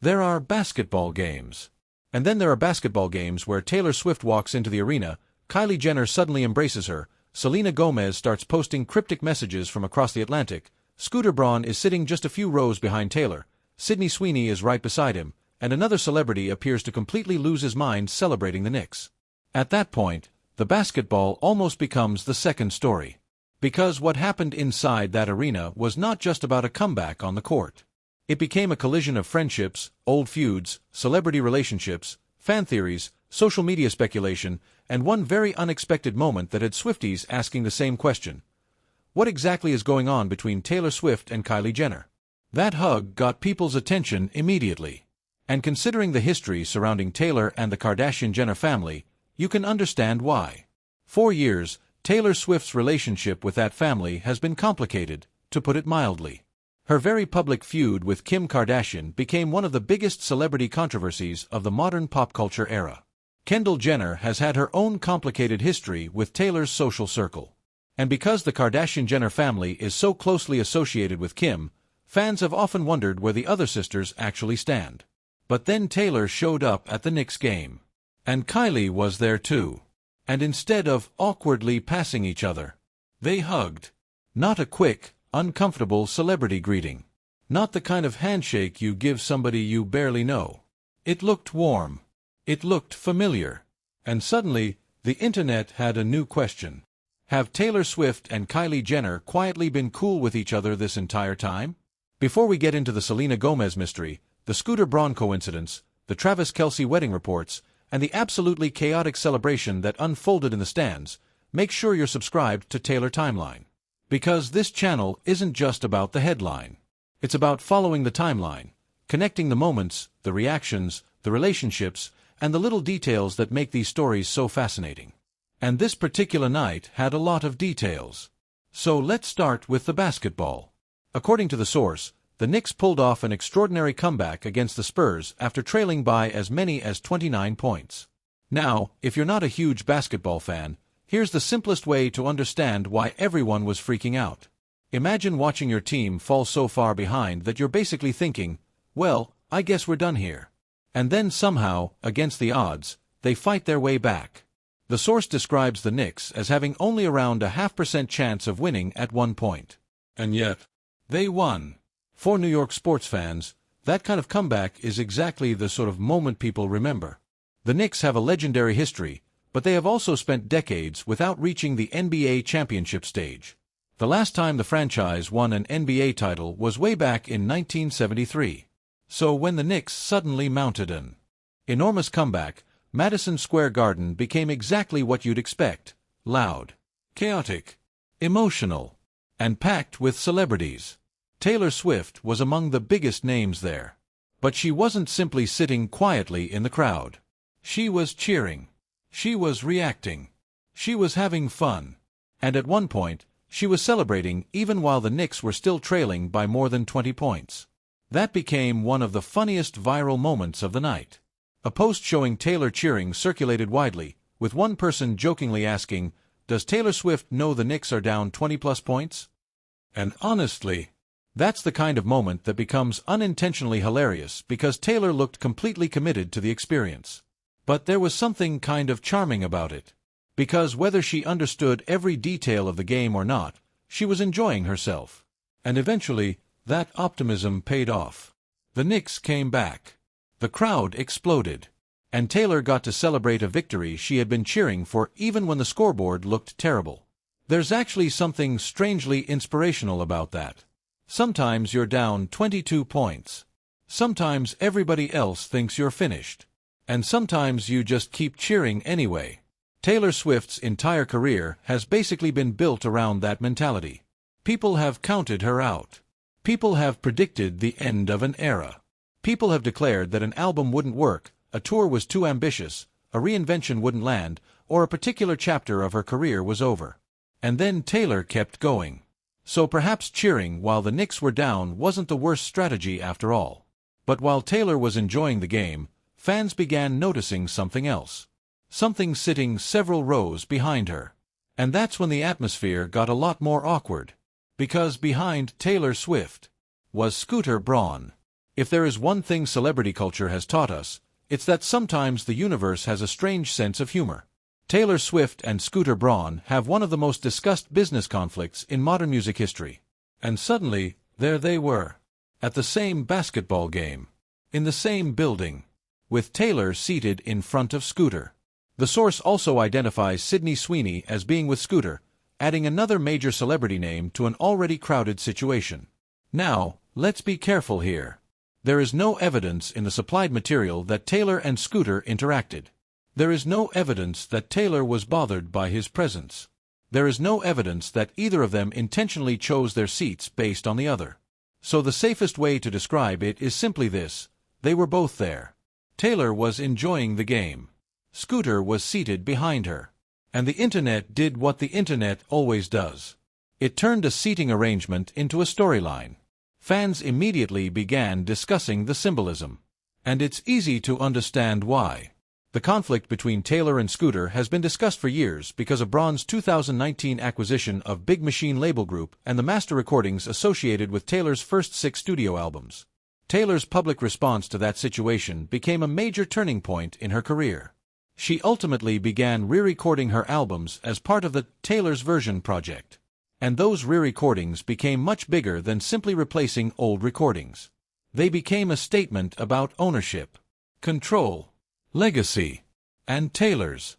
There are basketball games. And then there are basketball games where Taylor Swift walks into the arena, Kylie Jenner suddenly embraces her, Selena Gomez starts posting cryptic messages from across the Atlantic, Scooter Braun is sitting just a few rows behind Taylor, Sydney Sweeney is right beside him, and another celebrity appears to completely lose his mind celebrating the Knicks. At that point, the basketball almost becomes the second story. Because what happened inside that arena was not just about a comeback on the court. It became a collision of friendships, old feuds, celebrity relationships, fan theories, social media speculation, and one very unexpected moment that had Swifties asking the same question. What exactly is going on between Taylor Swift and Kylie Jenner? That hug got people's attention immediately. And considering the history surrounding Taylor and the Kardashian-Jenner family, you can understand why. For years, Taylor Swift's relationship with that family has been complicated, to put it mildly. Her very public feud with Kim Kardashian became one of the biggest celebrity controversies of the modern pop culture era. Kendall Jenner has had her own complicated history with Taylor's social circle. And because the Kardashian-Jenner family is so closely associated with Kim, fans have often wondered where the other sisters actually stand. But then Taylor showed up at the Knicks game. And Kylie was there too. And instead of awkwardly passing each other, they hugged. Not a quick, uncomfortable celebrity greeting. Not the kind of handshake you give somebody you barely know. It looked warm. It looked familiar. And suddenly, the internet had a new question. Have Taylor Swift and Kylie Jenner quietly been cool with each other this entire time? Before we get into the Selena Gomez mystery, the Scooter Braun coincidence, the Travis Kelce wedding reports, and the absolutely chaotic celebration that unfolded in the stands, make sure you're subscribed to Taylor Timeline. Because this channel isn't just about the headline. It's about following the timeline, connecting the moments, the reactions, the relationships, and the little details that make these stories so fascinating. And this particular night had a lot of details. So let's start with the basketball. According to the source, the Knicks pulled off an extraordinary comeback against the Spurs after trailing by as many as 29 points. Now, if you're not a huge basketball fan, here's the simplest way to understand why everyone was freaking out. Imagine watching your team fall so far behind that you're basically thinking, well, I guess we're done here. And then somehow, against the odds, they fight their way back. The source describes the Knicks as having only around a 0.5% chance of winning at one point. And yet, they won. For New York sports fans, that kind of comeback is exactly the sort of moment people remember. The Knicks have a legendary history, but they have also spent decades without reaching the NBA championship stage. The last time the franchise won an NBA title was way back in 1973. So when the Knicks suddenly mounted an enormous comeback, Madison Square Garden became exactly what you'd expect: loud, chaotic, emotional, and packed with celebrities. Taylor Swift was among the biggest names there. But she wasn't simply sitting quietly in the crowd. She was cheering. She was reacting. She was having fun. And at one point, she was celebrating even while the Knicks were still trailing by more than 20 points. That became one of the funniest viral moments of the night. A post showing Taylor cheering circulated widely, with one person jokingly asking, "Does Taylor Swift know the Knicks are down 20+ points?" And honestly, that's the kind of moment that becomes unintentionally hilarious because Taylor looked completely committed to the experience. But there was something kind of charming about it. Because whether she understood every detail of the game or not, she was enjoying herself. And eventually, that optimism paid off. The Knicks came back. The crowd exploded. And Taylor got to celebrate a victory she had been cheering for even when the scoreboard looked terrible. There's actually something strangely inspirational about that. Sometimes you're down 22 points. Sometimes everybody else thinks you're finished. And sometimes you just keep cheering anyway. Taylor Swift's entire career has basically been built around that mentality. People have counted her out. People have predicted the end of an era. People have declared that an album wouldn't work, a tour was too ambitious, a reinvention wouldn't land, or a particular chapter of her career was over. And then Taylor kept going. So perhaps cheering while the Knicks were down wasn't the worst strategy after all. But while Taylor was enjoying the game, fans began noticing something else. Something sitting several rows behind her. And that's when the atmosphere got a lot more awkward. Because behind Taylor Swift was Scooter Braun. If there is one thing celebrity culture has taught us, it's that sometimes the universe has a strange sense of humor. Taylor Swift and Scooter Braun have one of the most discussed business conflicts in modern music history. And suddenly, there they were, at the same basketball game, in the same building, with Taylor seated in front of Scooter. The source also identifies Sydney Sweeney as being with Scooter, adding another major celebrity name to an already crowded situation. Now, let's be careful here. There is no evidence in the supplied material that Taylor and Scooter interacted. There is no evidence that Taylor was bothered by his presence. There is no evidence that either of them intentionally chose their seats based on the other. So the safest way to describe it is simply this: they were both there. Taylor was enjoying the game. Scooter was seated behind her. And the internet did what the internet always does. It turned a seating arrangement into a storyline. Fans immediately began discussing the symbolism. And it's easy to understand why. The conflict between Taylor and Scooter has been discussed for years because of Braun's 2019 acquisition of Big Machine label group and the master recordings associated with Taylor's first 6 studio albums. Taylor's public response to that situation became a major turning point in her career. She ultimately began re-recording her albums as part of the Taylor's Version project. And those re-recordings became much bigger than simply replacing old recordings. They became a statement about ownership, control, legacy, and Taylor's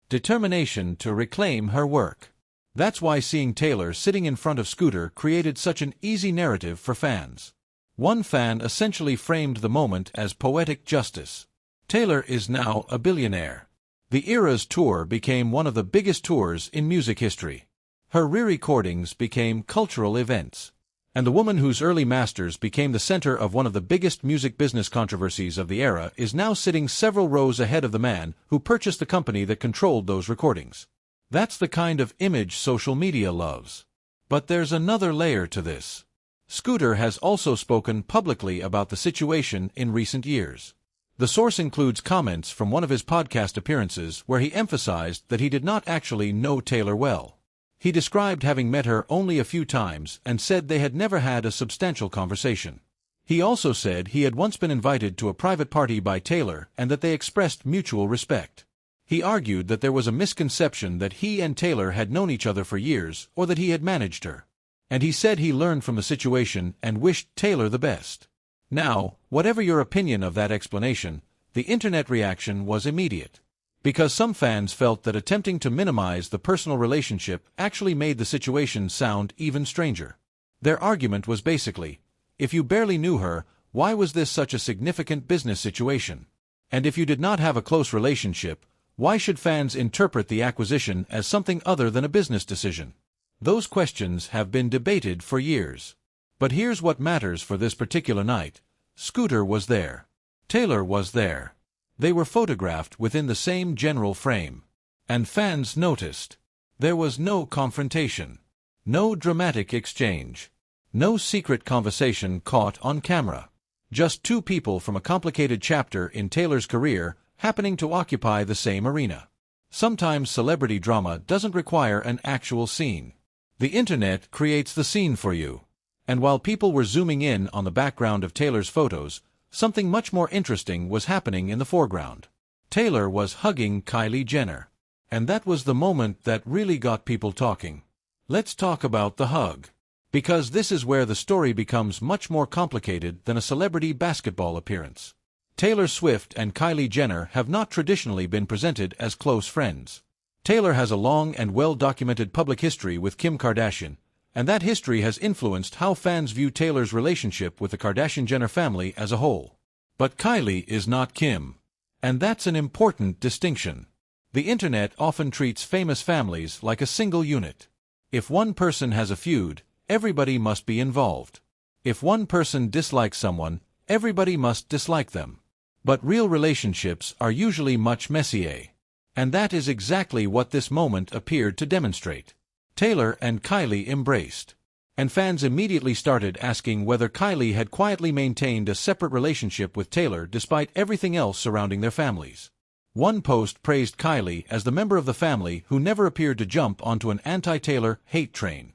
determination to reclaim her work. That's why seeing Taylor sitting in front of Scooter created such an easy narrative for fans. One fan essentially framed the moment as poetic justice. Taylor is now a billionaire. The Eras tour became one of the biggest tours in music history. Her re-recordings became cultural events. And the woman whose early masters became the center of one of the biggest music business controversies of the era is now sitting several rows ahead of the man who purchased the company that controlled those recordings. That's the kind of image social media loves. But there's another layer to this. Scooter has also spoken publicly about the situation in recent years. The source includes comments from one of his podcast appearances where he emphasized that he did not actually know Taylor well. He described having met her only a few times and said they had never had a substantial conversation. He also said he had once been invited to a private party by Taylor and that they expressed mutual respect. He argued that there was a misconception that he and Taylor had known each other for years or that he had managed her. And he said he learned from the situation and wished Taylor the best. Now, whatever your opinion of that explanation, the internet reaction was immediate. Because some fans felt that attempting to minimize the personal relationship actually made the situation sound even stranger. Their argument was basically, if you barely knew her, why was this such a significant business situation? And if you did not have a close relationship, why should fans interpret the acquisition as something other than a business decision? Those questions have been debated for years. But here's what matters for this particular night. Scooter was there. Taylor was there. They were photographed within the same general frame. And fans noticed. There was no confrontation. No dramatic exchange. No secret conversation caught on camera. Just two people from a complicated chapter in Taylor's career happening to occupy the same arena. Sometimes celebrity drama doesn't require an actual scene. The internet creates the scene for you. And while people were zooming in on the background of Taylor's photos, something much more interesting was happening in the foreground. Taylor was hugging Kylie Jenner. And that was the moment that really got people talking. Let's talk about the hug. Because this is where the story becomes much more complicated than a celebrity basketball appearance. Taylor Swift and Kylie Jenner have not traditionally been presented as close friends. Taylor has a long and well-documented public history with Kim Kardashian, and that history has influenced how fans view Taylor's relationship with the Kardashian-Jenner family as a whole. But Kylie is not Kim. And that's an important distinction. The internet often treats famous families like a single unit. If one person has a feud, everybody must be involved. If one person dislikes someone, everybody must dislike them. But real relationships are usually much messier. And that is exactly what this moment appeared to demonstrate. Taylor and Kylie embraced. And fans immediately started asking whether Kylie had quietly maintained a separate relationship with Taylor despite everything else surrounding their families. One post praised Kylie as the member of the family who never appeared to jump onto an anti-Taylor hate train.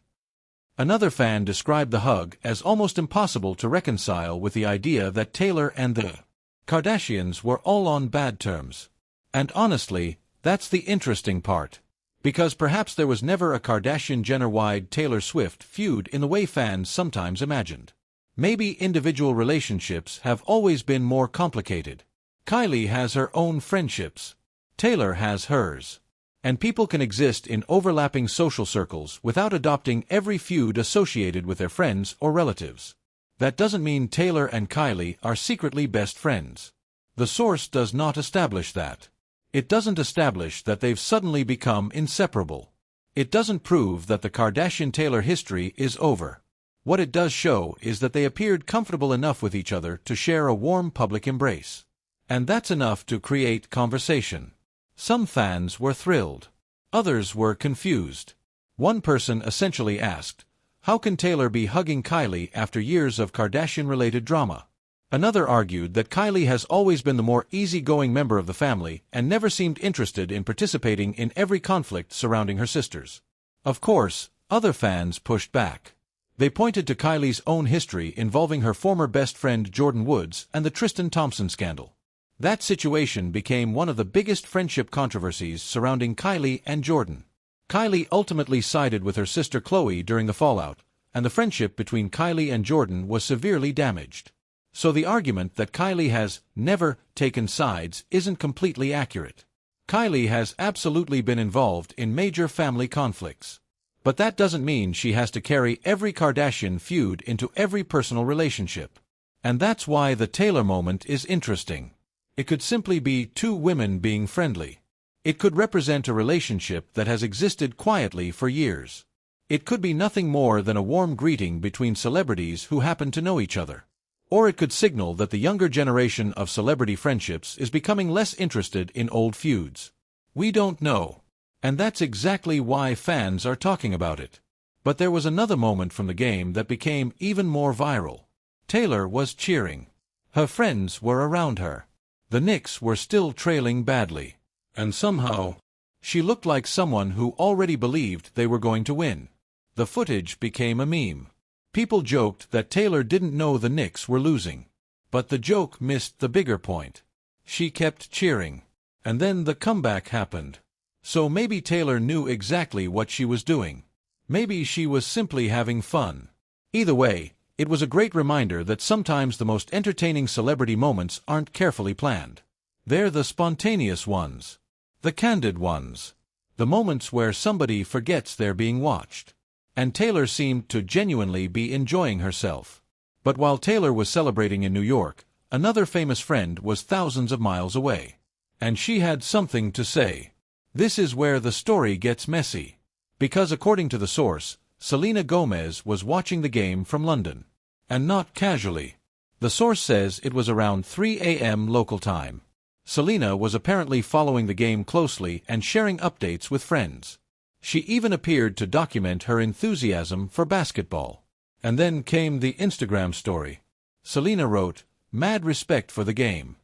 Another fan described the hug as almost impossible to reconcile with the idea that Taylor and the Kardashians were all on bad terms. And honestly, that's the interesting part. Because perhaps there was never a Kardashian-Jenner-wide Taylor Swift feud in the way fans sometimes imagined. Maybe individual relationships have always been more complicated. Kylie has her own friendships. Taylor has hers. And people can exist in overlapping social circles without adopting every feud associated with their friends or relatives. That doesn't mean Taylor and Kylie are secretly best friends. The source does not establish that. It doesn't establish that they've suddenly become inseparable. It doesn't prove that the Kardashian-Taylor history is over. What it does show is that they appeared comfortable enough with each other to share a warm public embrace. And that's enough to create conversation. Some fans were thrilled. Others were confused. One person essentially asked, "How can Taylor be hugging Kylie after years of Kardashian-related drama?" Another argued that Kylie has always been the more easygoing member of the family and never seemed interested in participating in every conflict surrounding her sisters. Of course, other fans pushed back. They pointed to Kylie's own history involving her former best friend Jordyn Woods and the Tristan Thompson scandal. That situation became one of the biggest friendship controversies surrounding Kylie and Jordyn. Kylie ultimately sided with her sister Khloe during the fallout, and the friendship between Kylie and Jordyn was severely damaged. So the argument that Kylie has never taken sides isn't completely accurate. Kylie has absolutely been involved in major family conflicts. But that doesn't mean she has to carry every Kardashian feud into every personal relationship. And that's why the Taylor moment is interesting. It could simply be two women being friendly. It could represent a relationship that has existed quietly for years. It could be nothing more than a warm greeting between celebrities who happen to know each other. Or it could signal that the younger generation of celebrity friendships is becoming less interested in old feuds. We don't know. And that's exactly why fans are talking about it. But there was another moment from the game that became even more viral. Taylor was cheering. Her friends were around her. The Knicks were still trailing badly. And somehow, she looked like someone who already believed they were going to win. The footage became a meme. People joked that Taylor didn't know the Knicks were losing. But the joke missed the bigger point. She kept cheering. And then the comeback happened. So maybe Taylor knew exactly what she was doing. Maybe she was simply having fun. Either way, it was a great reminder that sometimes the most entertaining celebrity moments aren't carefully planned. They're the spontaneous ones. The candid ones. The moments where somebody forgets they're being watched. And Taylor seemed to genuinely be enjoying herself. But while Taylor was celebrating in New York, another famous friend was thousands of miles away. And she had something to say. This is where the story gets messy. Because according to the source, Selena Gomez was watching the game from London. And not casually. The source says it was around 3 a.m. local time. Selena was apparently following the game closely and sharing updates with friends. She even appeared to document her enthusiasm for basketball. And then came the Instagram story. Selena wrote, "Mad respect for the game.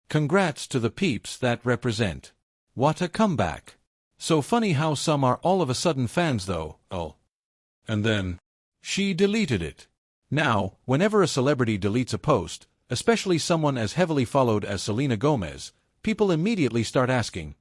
Congrats to the peeps that represent. What a comeback. So funny how some are all of a sudden fans though, oh." And then, she deleted it. Now, whenever a celebrity deletes a post, especially someone as heavily followed as Selena Gomez, people immediately start asking,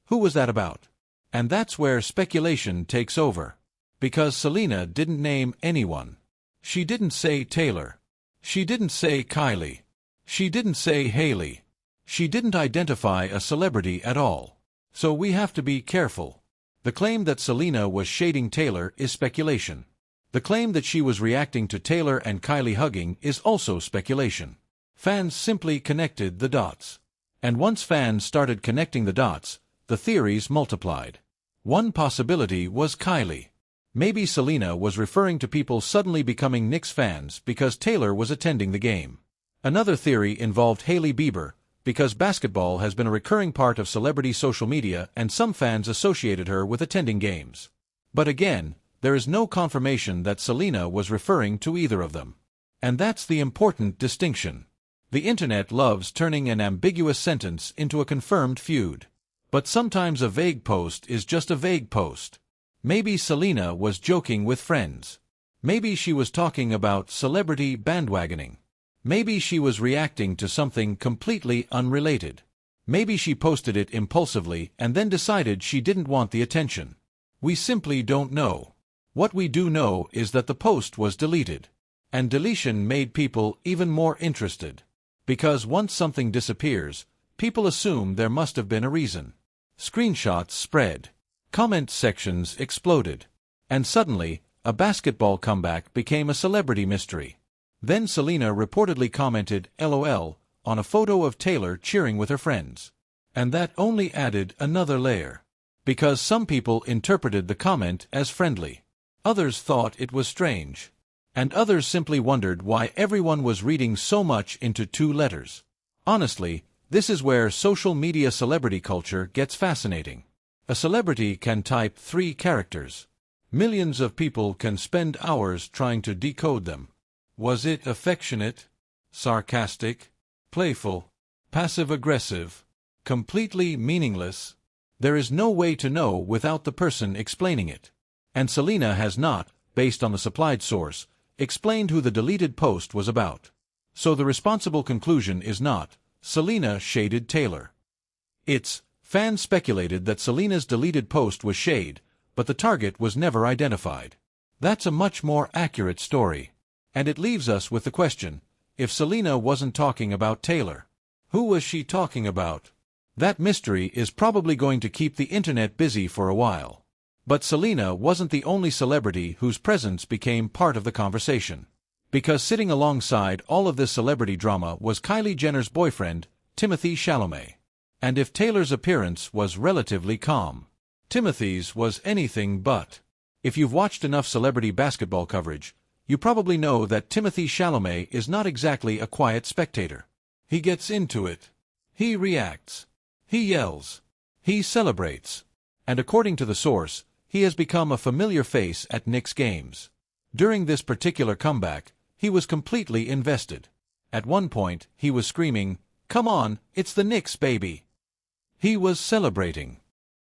who was that about? And that's where speculation takes over. Because Selena didn't name anyone. She didn't say Taylor. She didn't say Kylie. She didn't say Hailey. She didn't identify a celebrity at all. So we have to be careful. The claim that Selena was shading Taylor is speculation. The claim that she was reacting to Taylor and Kylie hugging is also speculation. Fans simply connected the dots. And once fans started connecting the dots, the theories multiplied. One possibility was Kylie. Maybe Selena was referring to people suddenly becoming Knicks fans because Taylor was attending the game. Another theory involved Hailey Bieber, because basketball has been a recurring part of celebrity social media and some fans associated her with attending games. But again, there is no confirmation that Selena was referring to either of them. And that's the important distinction. The internet loves turning an ambiguous sentence into a confirmed feud. But sometimes a vague post is just a vague post. Maybe Selena was joking with friends. Maybe she was talking about celebrity bandwagoning. Maybe she was reacting to something completely unrelated. Maybe she posted it impulsively and then decided she didn't want the attention. We simply don't know. What we do know is that the post was deleted. And deletion made people even more interested. Because once something disappears, people assume there must have been a reason. Screenshots spread. Comment sections exploded. And suddenly, a basketball comeback became a celebrity mystery. Then Selena reportedly commented LOL on a photo of Taylor cheering with her friends. And that only added another layer. Because some people interpreted the comment as friendly. Others thought it was strange. And others simply wondered why everyone was reading so much into 2 letters. Honestly, this is where social media celebrity culture gets fascinating. A celebrity can type 3 characters. Millions of people can spend hours trying to decode them. Was it affectionate, sarcastic, playful, passive-aggressive, completely meaningless? There is no way to know without the person explaining it. And Selena has not, based on the supplied source, explained who the deleted post was about. So the responsible conclusion is not, Selena shaded Taylor. It's, fans speculated that Selena's deleted post was shade, but the target was never identified. That's a much more accurate story. And it leaves us with the question, if Selena wasn't talking about Taylor, who was she talking about? That mystery is probably going to keep the internet busy for a while. But Selena wasn't the only celebrity whose presence became part of the conversation. Because sitting alongside all of this celebrity drama was Kylie Jenner's boyfriend, Timothée Chalamet. And if Taylor's appearance was relatively calm, Timothy's was anything but. If you've watched enough celebrity basketball coverage, you probably know that Timothée Chalamet is not exactly a quiet spectator. He gets into it. He reacts. He yells. He celebrates. And according to the source, he has become a familiar face at Knicks games. During this particular comeback, he was completely invested. At one point, he was screaming, "Come on, it's the Knicks, baby!" He was celebrating.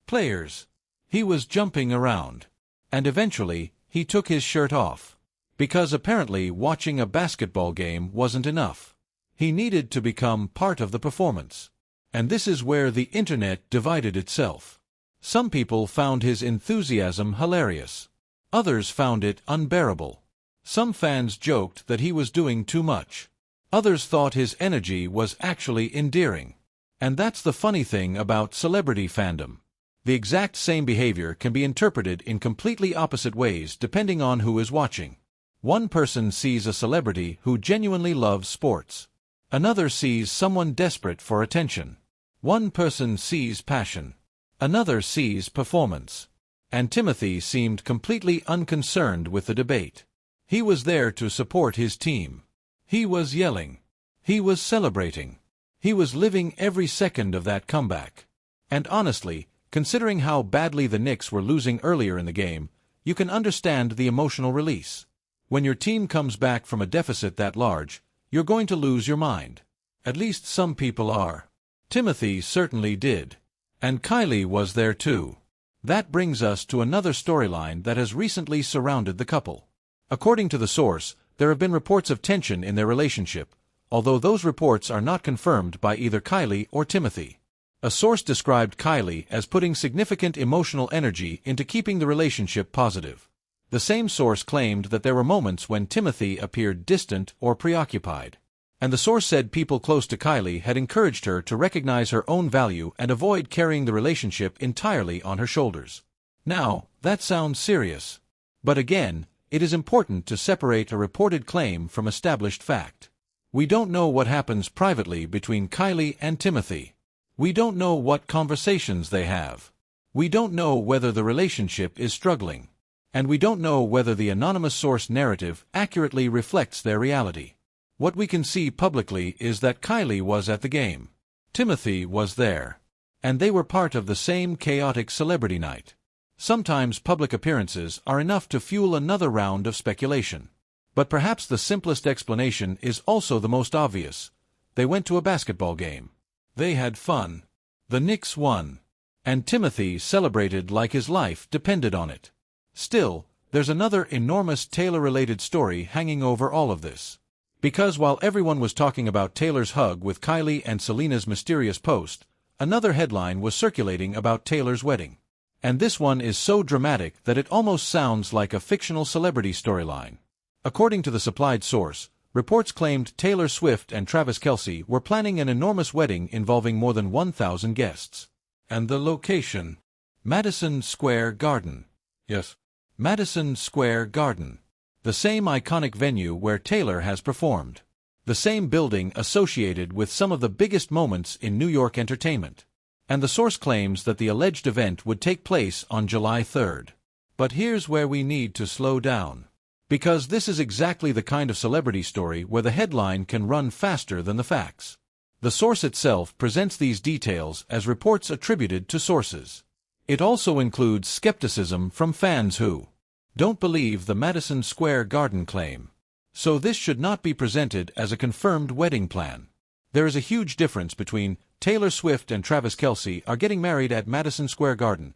Players. He was jumping around. And eventually, he took his shirt off. Because apparently watching a basketball game wasn't enough. He needed to become part of the performance. And this is where the internet divided itself. Some people found his enthusiasm hilarious. Others found it unbearable. Some fans joked that he was doing too much. Others thought his energy was actually endearing. And that's the funny thing about celebrity fandom. The exact same behavior can be interpreted in completely opposite ways depending on who is watching. One person sees a celebrity who genuinely loves sports. Another sees someone desperate for attention. One person sees passion. Another sees performance. And Timothée seemed completely unconcerned with the debate. He was there to support his team. He was yelling. He was celebrating. He was living every second of that comeback. And honestly, considering how badly the Knicks were losing earlier in the game, you can understand the emotional release. When your team comes back from a deficit that large, you're going to lose your mind. At least some people are. Timothée certainly did. And Kylie was there too. That brings us to another storyline that has recently surrounded the couple. According to the source, there have been reports of tension in their relationship, although those reports are not confirmed by either Kylie or Timothée. A source described Kylie as putting significant emotional energy into keeping the relationship positive. The same source claimed that there were moments when Timothée appeared distant or preoccupied. And the source said people close to Kylie had encouraged her to recognize her own value and avoid carrying the relationship entirely on her shoulders. Now, that sounds serious. But again, it is important to separate a reported claim from established fact. We don't know what happens privately between Kylie and Timothée. We don't know what conversations they have. We don't know whether the relationship is struggling. And we don't know whether the anonymous source narrative accurately reflects their reality. What we can see publicly is that Kylie was at the game. Timothée was there. And they were part of the same chaotic celebrity night. Sometimes public appearances are enough to fuel another round of speculation. But perhaps the simplest explanation is also the most obvious. They went to a basketball game. They had fun. The Knicks won. And Timothée celebrated like his life depended on it. Still, There's another enormous Taylor-related story hanging over all of this. Because while everyone was talking about Taylor's hug with Kylie and Selena's mysterious post, another headline was circulating about Taylor's wedding. And this one is so dramatic that it almost sounds like a fictional celebrity storyline. According to the supplied source, reports claimed Taylor Swift and Travis Kelce were planning an enormous wedding involving more than 1,000 guests. And the location? Madison Square Garden. Yes, Madison Square Garden. The same iconic venue where Taylor has performed. The same building associated with some of the biggest moments in New York entertainment. And the source claims that the alleged event would take place on July 3rd. But here's where we need to slow down. Because this is exactly the kind of celebrity story where the headline can run faster than the facts. The source itself presents these details as reports attributed to sources. It also includes skepticism from fans who don't believe the Madison Square Garden claim. So this should not be presented as a confirmed wedding plan. There is a huge difference between Taylor Swift and Travis Kelce are getting married at Madison Square Garden,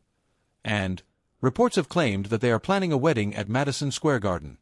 and reports have claimed that they are planning a wedding at Madison Square Garden.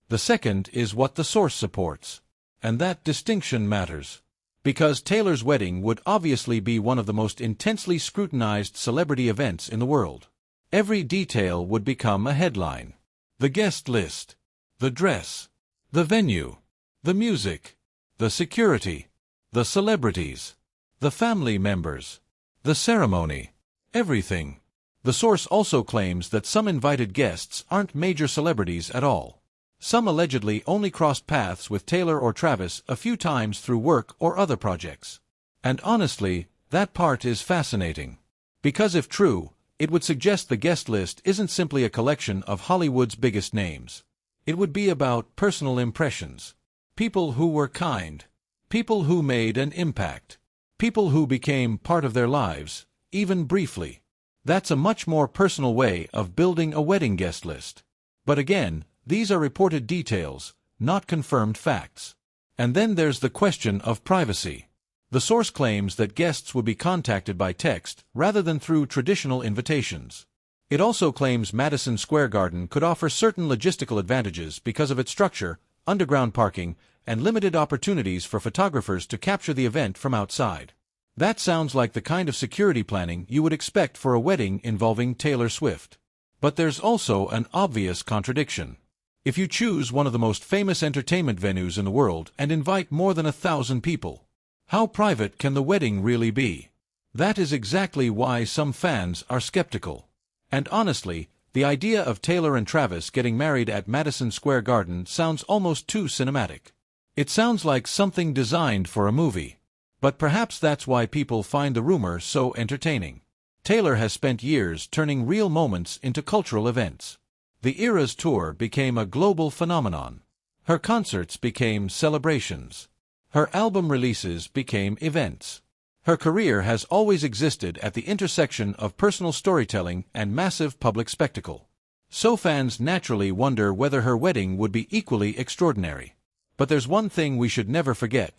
The second is what the source supports, and that distinction matters. Because Taylor's wedding would obviously be one of the most intensely scrutinized celebrity events in the world. Every detail would become a headline. The guest list, the dress, the venue, the music, the security, the celebrities, the family members, the ceremony, everything. The source also claims that some invited guests aren't major celebrities at all. Some allegedly only crossed paths with Taylor or Travis a few times through work or other projects. And honestly, that part is fascinating. Because if true, it would suggest the guest list isn't simply a collection of Hollywood's biggest names. It would be about personal impressions. People who were kind. People who made an impact. People who became part of their lives, even briefly. That's a much more personal way of building a wedding guest list. But again, these are reported details, not confirmed facts. And then there's the question of privacy. The source claims that guests would be contacted by text rather than through traditional invitations. It also claims Madison Square Garden could offer certain logistical advantages because of its structure, underground parking, and limited opportunities for photographers to capture the event from outside. That sounds like the kind of security planning you would expect for a wedding involving Taylor Swift. But there's also an obvious contradiction. If you choose one of the most famous entertainment venues in the world and invite more than 1,000 people, how private can the wedding really be? That is exactly why some fans are skeptical. And honestly, the idea of Taylor and Travis getting married at Madison Square Garden sounds almost too cinematic. It sounds like something designed for a movie. But perhaps that's why people find the rumor so entertaining. Taylor has spent years turning real moments into cultural events. The Eras Tour became a global phenomenon. Her concerts became celebrations. Her album releases became events. Her career has always existed at the intersection of personal storytelling and massive public spectacle. So fans naturally wonder whether her wedding would be equally extraordinary. But there's one thing we should never forget.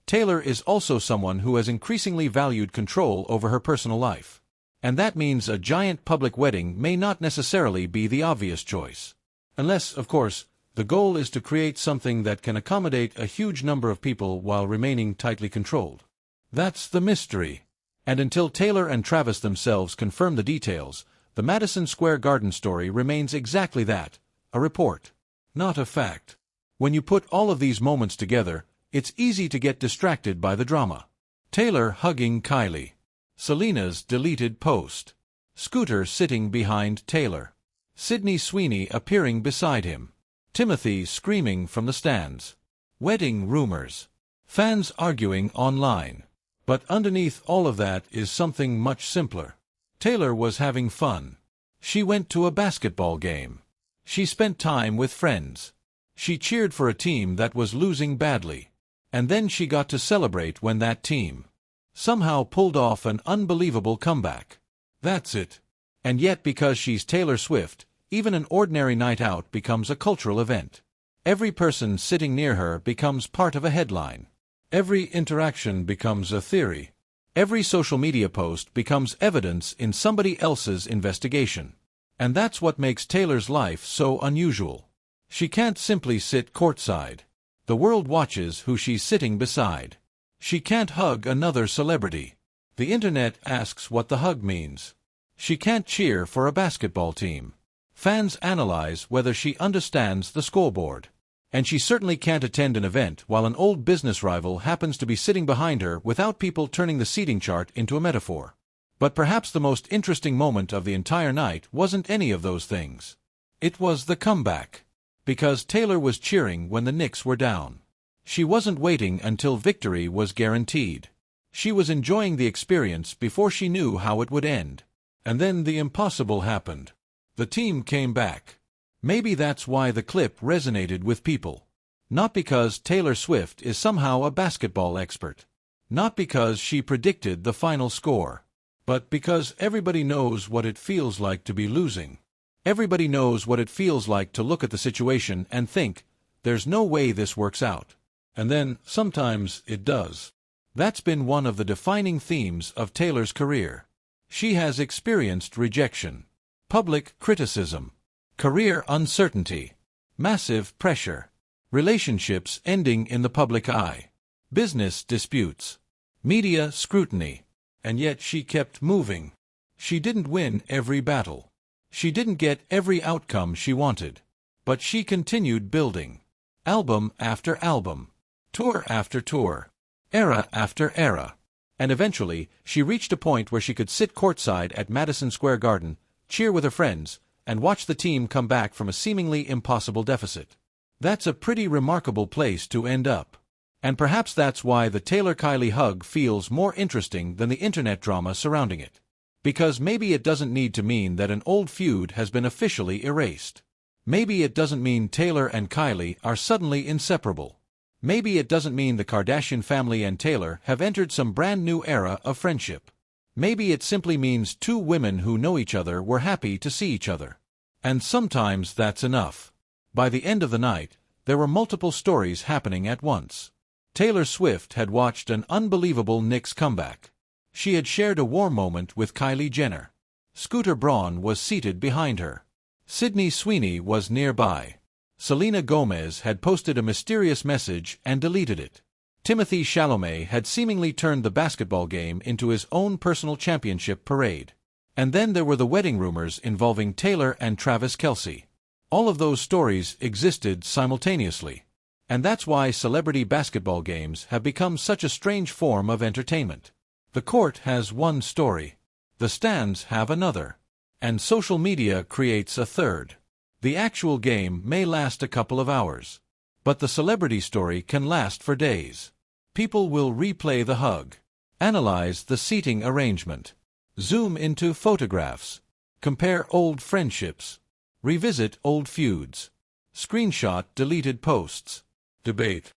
Taylor is also someone who has increasingly valued control over her personal life. And that means a giant public wedding may not necessarily be the obvious choice. Unless, of course, the goal is to create something that can accommodate a huge number of people while remaining tightly controlled. That's the mystery. And until Taylor and Travis themselves confirm the details, the Madison Square Garden story remains exactly that, a report, not a fact. When you put all of these moments together, it's easy to get distracted by the drama. Taylor hugging Kylie. Selena's deleted post. Scooter sitting behind Taylor. Sydney Sweeney appearing beside him. Timothée screaming from the stands. Wedding rumors. Fans arguing online. But underneath all of that is something much simpler. Taylor was having fun. She went to a basketball game. She spent time with friends. She cheered for a team that was losing badly. And then she got to celebrate when that team somehow pulled off an unbelievable comeback. That's it. And yet because she's Taylor Swift, even an ordinary night out becomes a cultural event. Every person sitting near her becomes part of a headline. Every interaction becomes a theory. Every social media post becomes evidence in somebody else's investigation. And that's what makes Taylor's life so unusual. She can't simply sit courtside. The world watches who she's sitting beside. She can't hug another celebrity. The internet asks what the hug means. She can't cheer for a basketball team. Fans analyze whether she understands the scoreboard. And she certainly can't attend an event while an old business rival happens to be sitting behind her without people turning the seating chart into a metaphor. But perhaps the most interesting moment of the entire night wasn't any of those things. It was the comeback. Because Taylor was cheering when the Knicks were down. She wasn't waiting until victory was guaranteed. She was enjoying the experience before she knew how it would end. And then the impossible happened. The team came back. Maybe that's why the clip resonated with people. Not because Taylor Swift is somehow a basketball expert. Not because she predicted the final score. But because everybody knows what it feels like to be losing. Everybody knows what it feels like to look at the situation and think, there's no way this works out. And then, sometimes, it does. That's been one of the defining themes of Taylor's career. She has experienced rejection, public criticism, career uncertainty, massive pressure, relationships ending in the public eye, business disputes, media scrutiny, and yet she kept moving. She didn't win every battle. She didn't get every outcome she wanted. But she continued building. Album after album. Tour after tour. Era after era. And eventually, she reached a point where she could sit courtside at Madison Square Garden, cheer with her friends, and watch the team come back from a seemingly impossible deficit. That's a pretty remarkable place to end up. And perhaps that's why the Taylor-Kylie hug feels more interesting than the internet drama surrounding it. Because maybe it doesn't need to mean that an old feud has been officially erased. Maybe it doesn't mean Taylor and Kylie are suddenly inseparable. Maybe it doesn't mean the Kardashian family and Taylor have entered some brand new era of friendship. Maybe it simply means two women who know each other were happy to see each other. And sometimes that's enough. By the end of the night, there were multiple stories happening at once. Taylor Swift had watched an unbelievable Knicks comeback. She had shared a warm moment with Kylie Jenner. Scooter Braun was seated behind her. Sydney Sweeney was nearby. Selena Gomez had posted a mysterious message and deleted it. Timothée Chalamet had seemingly turned the basketball game into his own personal championship parade. And then there were the wedding rumors involving Taylor and Travis Kelce. All of those stories existed simultaneously. And that's why celebrity basketball games have become such a strange form of entertainment. The court has one story. The stands have another. And social media creates a third. The actual game may last a couple of hours. But the celebrity story can last for days. People will replay the hug. Analyze the seating arrangement. Zoom into photographs. Compare old friendships. Revisit old feuds. Screenshot deleted posts. Debate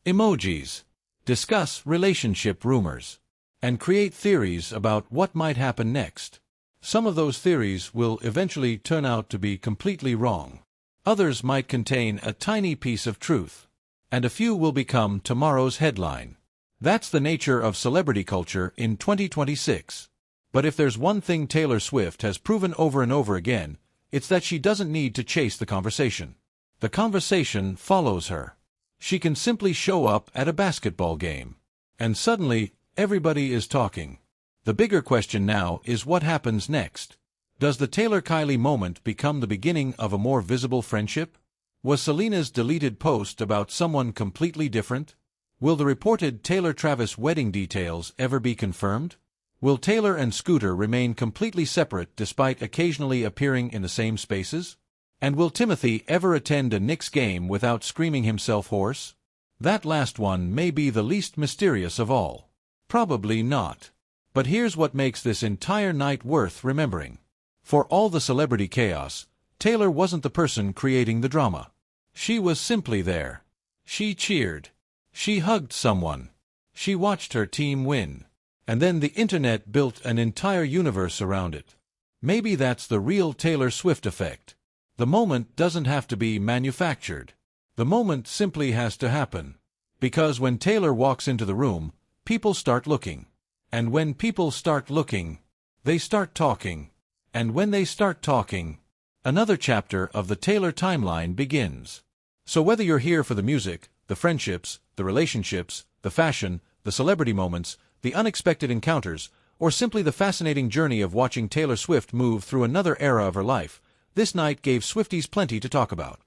emojis. Discuss relationship rumors. And create theories about what might happen next. Some of those theories will eventually turn out to be completely wrong. Others might contain a tiny piece of truth. And a few will become tomorrow's headline. That's the nature of celebrity culture in 2026. But if there's one thing Taylor Swift has proven over and over again, it's that she doesn't need to chase the conversation. The conversation follows her. She can simply show up at a basketball game. And suddenly, everybody is talking. The bigger question now is what happens next. Does the Taylor-Kylie moment become the beginning of a more visible friendship? Was Selena's deleted post about someone completely different? Will the reported Taylor-Travis wedding details ever be confirmed? Will Taylor and Scooter remain completely separate despite occasionally appearing in the same spaces? And will Timothée ever attend a Knicks game without screaming himself hoarse? That last one may be the least mysterious of all. Probably not. But here's what makes this entire night worth remembering. For all the celebrity chaos, Taylor wasn't the person creating the drama. She was simply there. She cheered. She hugged someone. She watched her team win. And then the internet built an entire universe around it. Maybe that's the real Taylor Swift effect. The moment doesn't have to be manufactured. The moment simply has to happen. Because when Taylor walks into the room, people start looking. And when people start looking, they start talking. And when they start talking, Another chapter of the Taylor timeline begins. So whether you're here for the music, the friendships, the relationships, the fashion, the celebrity moments, the unexpected encounters, or simply the fascinating journey of watching Taylor Swift move through another era of her life, this night gave Swifties plenty to talk about.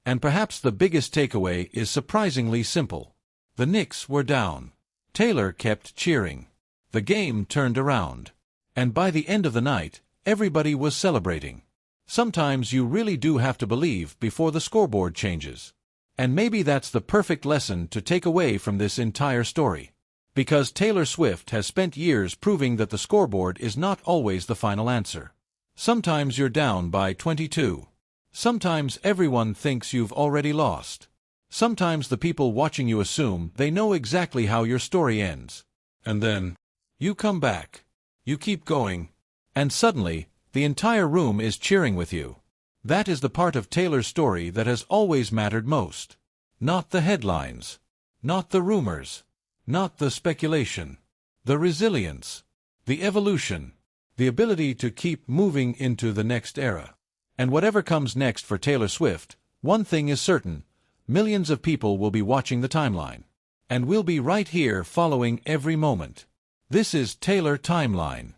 And perhaps the biggest takeaway is surprisingly simple. The Knicks were down. Taylor kept cheering. The game turned around. And by the end of the night, everybody was celebrating. Sometimes you really do have to believe before the scoreboard changes. And maybe that's the perfect lesson to take away from this entire story. Because Taylor Swift has spent years proving that the scoreboard is not always the final answer. Sometimes you're down by 22. Sometimes everyone thinks you've already lost. Sometimes the people watching you assume they know exactly how your story ends. And then, you come back. You keep going. And suddenly, the entire room is cheering with you. That is the part of Taylor's story that has always mattered most. Not the headlines. Not the rumors. Not the speculation. The resilience. The evolution. The ability to keep moving into the next era. And whatever comes next for Taylor Swift, one thing is certain. Millions of people will be watching the timeline. And we'll be right here following every moment. This is Taylor Timeline.